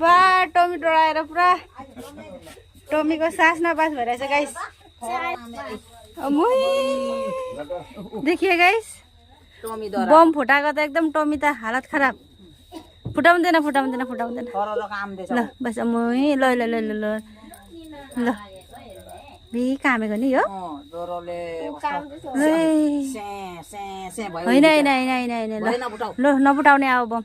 बा टमी डराएर पुरा टमीको सास नपास भइरहेछ गाइस देखिए गाइस बम फुटाएको त एकदम टमी त हालत खराब फुटाउँदैन ल बस मै ल ल ल ल ल बे कामेको नि यो होइन होइन होइन होइन ल नफुटाउने अब बम